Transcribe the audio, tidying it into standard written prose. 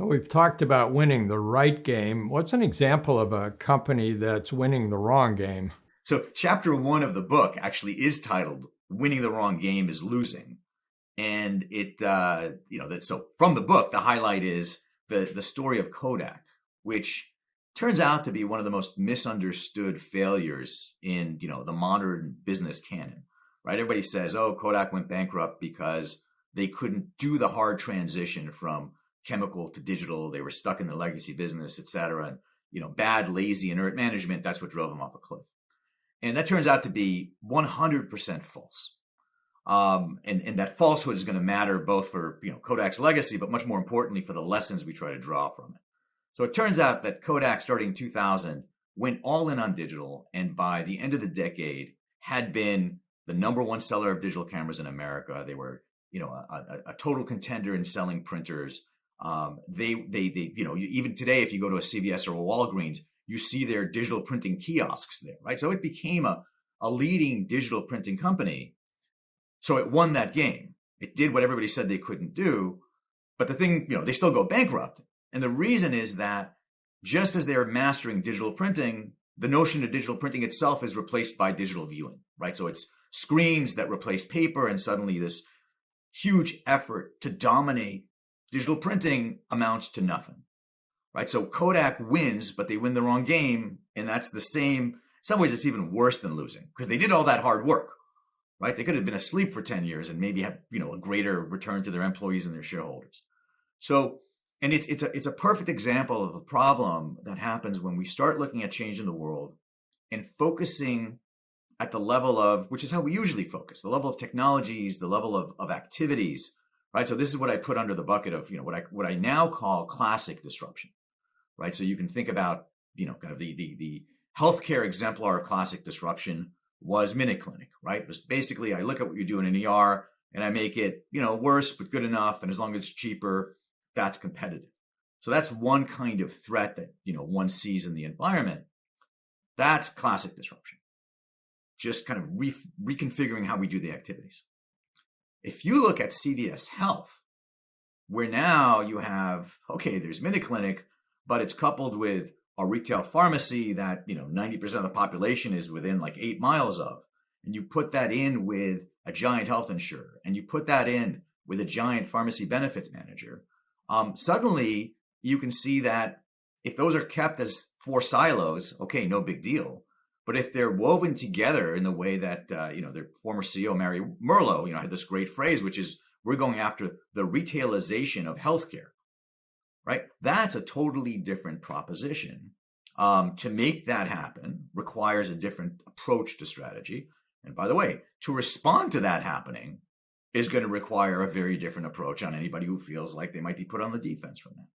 We've talked about winning the right game. What's an example of a company that's winning the wrong game? So chapter 1 of the book actually is titled "Winning the Wrong Game is Losing," and so from the book, the highlight is the story of Kodak, which turns out to be one of the most misunderstood failures in the modern business canon. Right? Everybody says, "Oh, Kodak went bankrupt because they couldn't do the hard transition from chemical to digital. They were stuck in the legacy business, et cetera. And bad, lazy, inert management, that's what drove them off a cliff." And that turns out to be 100% false. And that falsehood is going to matter both for Kodak's legacy, but much more importantly for the lessons we try to draw from it. So it turns out that Kodak, starting in 2000, went all in on digital, and by the end of the decade had been the #1 seller of digital cameras in America. They were a total contender in selling printers. Even today, if you go to a CVS or a Walgreens, you see their digital printing kiosks there, right? So it became a leading digital printing company. So it won that game. It did what everybody said they couldn't do. But the thing, they still go bankrupt. And the reason is that just as they're mastering digital printing, the notion of digital printing itself is replaced by digital viewing, right? So it's screens that replace paper, and suddenly this huge effort to dominate digital printing amounts to nothing, right? So Kodak wins, but they win the wrong game. And that's the same. In some ways, it's even worse than losing because they did all that hard work, right? They could have been asleep for 10 years and maybe have, a greater return to their employees and their shareholders. So, and it's a perfect example of a problem that happens when we start looking at change in the world and focusing at the level of, which is how we usually focus, the level of technologies, the level of activities, right? So this is what I put under the bucket of, what I now call classic disruption, right? So you can think about, kind of the healthcare exemplar of classic disruption was Minute Clinic, right? It was basically, I look at what you do in an ER and I make it, worse, but good enough. And as long as it's cheaper, that's competitive. So that's one kind of threat that, one sees in the environment. That's classic disruption. Just kind of reconfiguring how we do the activities. If you look at CVS Health, where now you have, okay, there's Minute Clinic, but it's coupled with a retail pharmacy that 90% of the population is within like 8 miles of, and you put that in with a giant health insurer, and you put that in with a giant pharmacy benefits manager, suddenly you can see that if those are kept as 4 silos, okay, no big deal. But if they're woven together in the way that their former CEO Mary Merlo had this great phrase, which is, we're going after the retailization of healthcare. Right? That's a totally different proposition. To make that happen requires a different approach to strategy. And by the way, to respond to that happening is going to require a very different approach on anybody who feels like they might be put on the defense from that.